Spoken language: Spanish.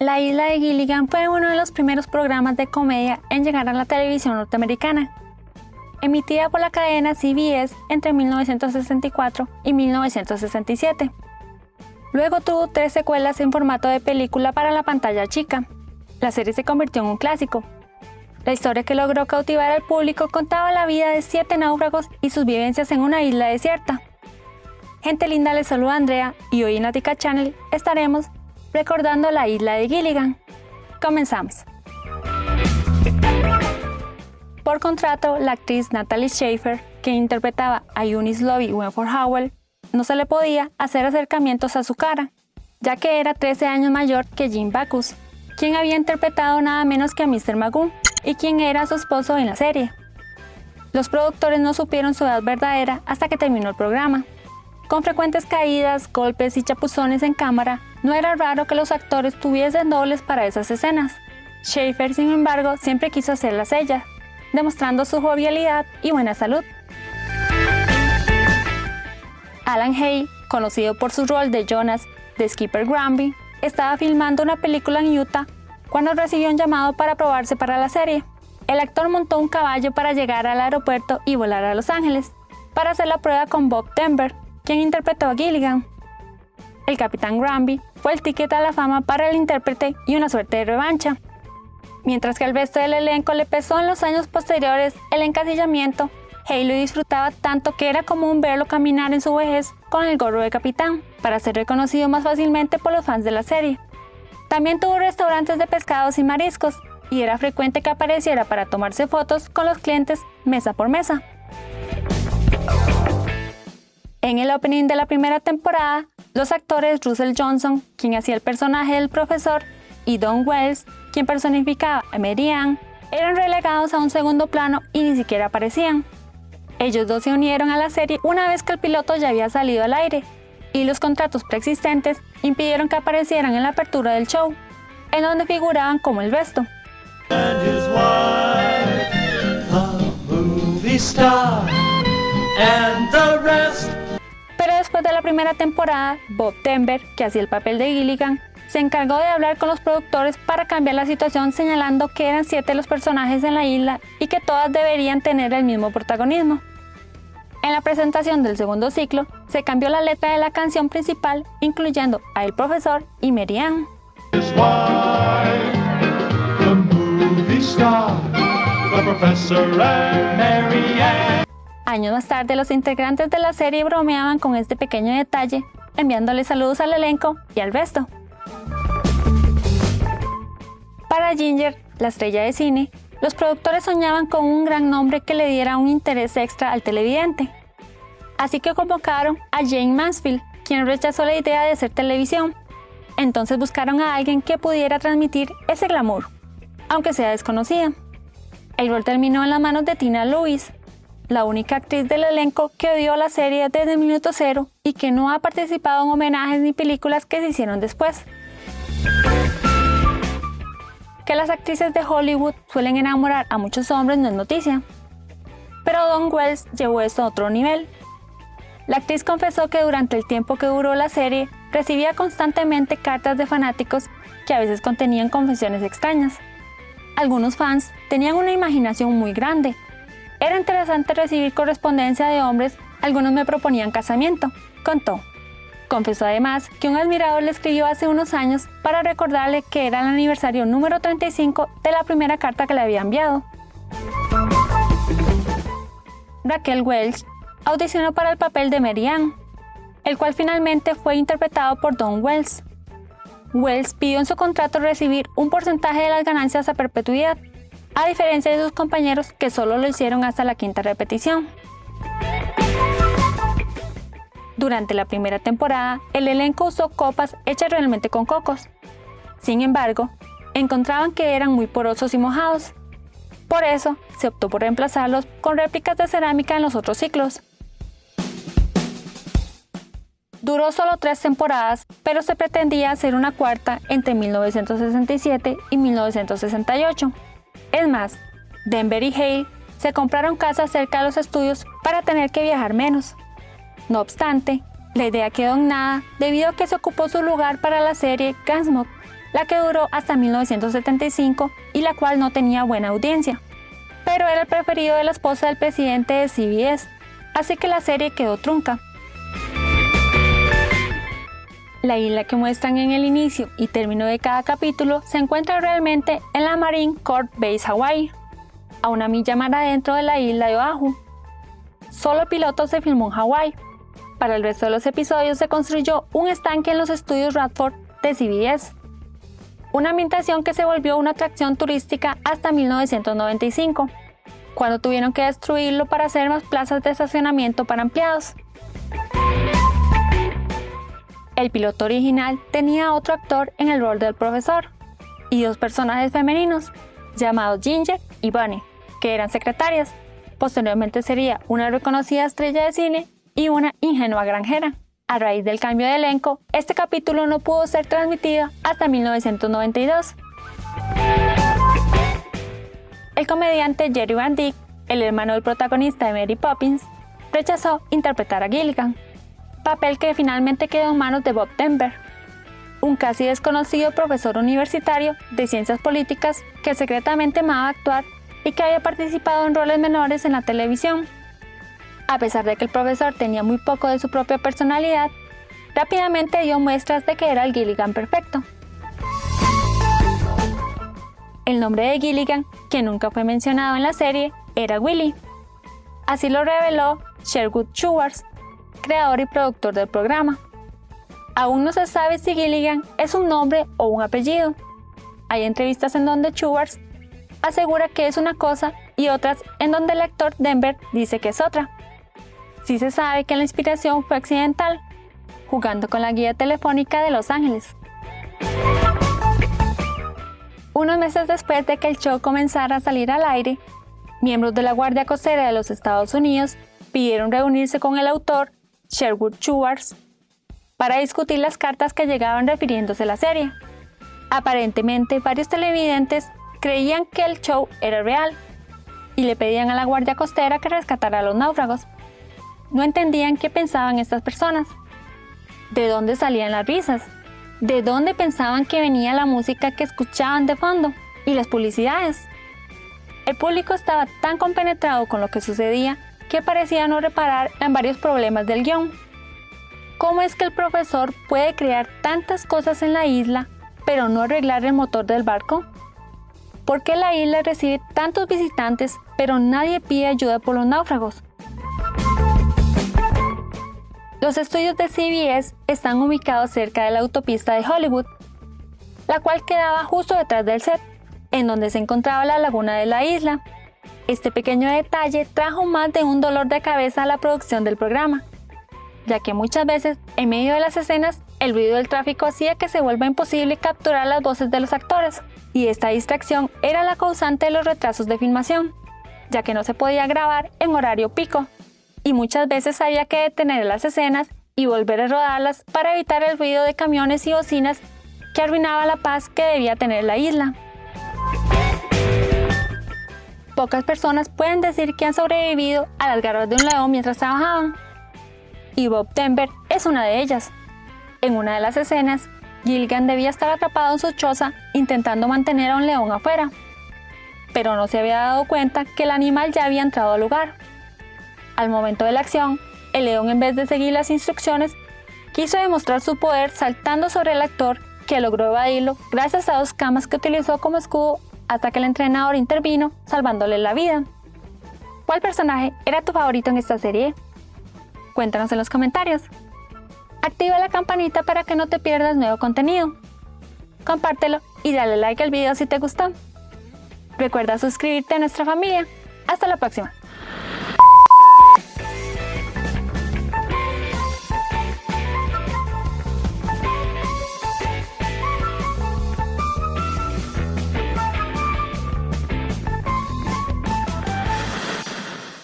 La Isla de Gilligan fue uno de los primeros programas de comedia en llegar a la televisión norteamericana, emitida por la cadena CBS entre 1964 y 1967. Luego tuvo 3 secuelas en formato de película para la pantalla chica. La serie se convirtió en un clásico. La historia que logró cautivar al público contaba la vida de 7 náufragos y sus vivencias en una isla desierta. Gente linda, les saluda Andrea y hoy en Latica Channel estaremos recordando la Isla de Gilligan. Comenzamos. Por contrato, la actriz Natalie Schafer, que interpretaba a Eunice Lobby Wentworth Howell, no se le podía hacer acercamientos a su cara, ya que era 13 años mayor que Jim Backus, quien había interpretado nada menos que a Mr. Magoo y quien era su esposo en la serie. Los productores no supieron su edad verdadera hasta que terminó el programa. Con frecuentes caídas, golpes y chapuzones en cámara, no era raro que los actores tuviesen dobles para esas escenas. Schafer, sin embargo, siempre quiso hacerlas ella, demostrando su jovialidad y buena salud. Alan Hay, conocido por su rol de Jonas de Skipper Granby, estaba filmando una película en Utah cuando recibió un llamado para probarse para la serie. El actor montó un caballo para llegar al aeropuerto y volar a Los Ángeles, para hacer la prueba con Bob Denver, quien interpretó a Gilligan. El capitán Granby fue el ticket a la fama para el intérprete y una suerte de revancha. Mientras que al resto del elenco le pesó en los años posteriores el encasillamiento, Hay lo disfrutaba tanto que era común verlo caminar en su vejez con el gorro de capitán, para ser reconocido más fácilmente por los fans de la serie. También tuvo restaurantes de pescados y mariscos, y era frecuente que apareciera para tomarse fotos con los clientes mesa por mesa. En el opening de la primera temporada, los actores Russell Johnson, quien hacía el personaje del profesor, y Don Wells, quien personificaba a Mary Ann, eran relegados a un segundo plano y ni siquiera aparecían. Ellos dos se unieron a la serie una vez que el piloto ya había salido al aire, y los contratos preexistentes impidieron que aparecieran en la apertura del show, en donde figuraban como el resto. Pero después de la primera temporada, Bob Denver, que hacía el papel de Gilligan, se encargó de hablar con los productores para cambiar la situación, señalando que eran 7 los personajes en la isla y que todas deberían tener el mismo protagonismo. En la presentación del segundo ciclo, se cambió la letra de la canción principal, incluyendo a el profesor y Mary Ann. Años más tarde, los integrantes de la serie bromeaban con este pequeño detalle, enviándole saludos al elenco y al resto. Para Ginger, la estrella de cine, los productores soñaban con un gran nombre que le diera un interés extra al televidente. Así que convocaron a Jayne Mansfield, quien rechazó la idea de hacer televisión. Entonces buscaron a alguien que pudiera transmitir ese glamour, aunque sea desconocida. El rol terminó en las manos de Tina Lewis, la única actriz del elenco que odió la serie desde el minuto cero y que no ha participado en homenajes ni películas que se hicieron después. Que las actrices de Hollywood suelen enamorar a muchos hombres no es noticia, pero Don Wells llevó esto a otro nivel. La actriz confesó que durante el tiempo que duró la serie recibía constantemente cartas de fanáticos que a veces contenían confesiones extrañas. Algunos fans tenían una imaginación muy grande. Era interesante recibir correspondencia de hombres, algunos me proponían casamiento, contó. Confesó además que un admirador le escribió hace unos años para recordarle que era el aniversario número 35 de la primera carta que le había enviado. Raquel Welch audicionó para el papel de Mary Ann, el cual finalmente fue interpretado por Don Wells. Wells pidió en su contrato recibir un porcentaje de las ganancias a perpetuidad, a diferencia de sus compañeros que solo lo hicieron hasta la 5ª repetición. Durante la primera temporada, el elenco usó copas hechas realmente con cocos. Sin embargo, encontraban que eran muy porosos y mojados. Por eso, se optó por reemplazarlos con réplicas de cerámica en los otros ciclos. Duró solo 3 temporadas, pero se pretendía hacer una cuarta entre 1967 y 1968. Es más, Denver y Hale se compraron casas cerca de los estudios para tener que viajar menos. No obstante, la idea quedó en nada debido a que se ocupó su lugar para la serie Gunsmoke, la que duró hasta 1975 y la cual no tenía buena audiencia, pero era el preferido de la esposa del presidente de CBS, así que la serie quedó trunca. La isla que muestran en el inicio y término de cada capítulo se encuentra realmente en la Marine Corps Base Hawaii, a una milla mar adentro de la isla de Oahu. Solo el piloto se filmó en Hawái. Para el resto de los episodios se construyó un estanque en los estudios Radford de CBS, una ambientación que se volvió una atracción turística hasta 1995, cuando tuvieron que destruirlo para hacer más plazas de estacionamiento para empleados. El piloto original tenía otro actor en el rol del profesor y dos personajes femeninos llamados Ginger y Bunny, que eran secretarias. Posteriormente sería una reconocida estrella de cine y una ingenua granjera. A raíz del cambio de elenco, este capítulo no pudo ser transmitido hasta 1992. El comediante Jerry Van Dyke, el hermano del protagonista de Mary Poppins, rechazó interpretar a Gilligan, papel que finalmente quedó en manos de Bob Denver, un casi desconocido profesor universitario de ciencias políticas que secretamente amaba actuar y que había participado en roles menores en la televisión. A pesar de que el profesor tenía muy poco de su propia personalidad, rápidamente dio muestras de que era el Gilligan perfecto. El nombre de Gilligan, que nunca fue mencionado en la serie, era Willie. Así lo reveló Sherwood Schwartz, creador y productor del programa. Aún no se sabe si Gilligan es un nombre o un apellido. Hay entrevistas en donde Schwartz asegura que es una cosa y otras en donde el actor Denver dice que es otra. Sí se sabe que la inspiración fue accidental, jugando con la guía telefónica de Los Ángeles. Unos meses después de que el show comenzara a salir al aire, miembros de la Guardia Costera de los Estados Unidos pidieron reunirse con el autor, Sherwood Schwartz, para discutir las cartas que llegaban refiriéndose a la serie. Aparentemente, varios televidentes creían que el show era real y le pedían a la Guardia Costera que rescatara a los náufragos. No entendían qué pensaban estas personas, de dónde salían las risas, de dónde pensaban que venía la música que escuchaban de fondo y las publicidades. El público estaba tan compenetrado con lo que sucedía que parecía no reparar en varios problemas del guión. ¿Cómo es que el profesor puede crear tantas cosas en la isla, pero no arreglar el motor del barco? ¿Por qué la isla recibe tantos visitantes, pero nadie pide ayuda por los náufragos? Los estudios de CBS están ubicados cerca de la autopista de Hollywood, la cual quedaba justo detrás del set, en donde se encontraba la laguna de la isla. Este pequeño detalle trajo más de un dolor de cabeza a la producción del programa, ya que muchas veces, en medio de las escenas, el ruido del tráfico hacía que se vuelva imposible capturar las voces de los actores, y esta distracción era la causante de los retrasos de filmación, ya que no se podía grabar en horario pico, y muchas veces había que detener las escenas y volver a rodarlas para evitar el ruido de camiones y bocinas que arruinaba la paz que debía tener la isla. Pocas personas pueden decir que han sobrevivido a las garras de un león mientras trabajaban, y Bob Denver es una de ellas. En una de las escenas, Gilligan debía estar atrapado en su choza intentando mantener a un león afuera, pero no se había dado cuenta que el animal ya había entrado al lugar. Al momento de la acción, el león, en vez de seguir las instrucciones, quiso demostrar su poder saltando sobre el actor, que logró evadirlo gracias a dos camas que utilizó como escudo hasta que el entrenador intervino, salvándole la vida. ¿Cuál personaje era tu favorito en esta serie? Cuéntanos en los comentarios. Activa la campanita para que no te pierdas nuevo contenido. Compártelo y dale like al video si te gustó. Recuerda suscribirte a nuestra familia. Hasta la próxima.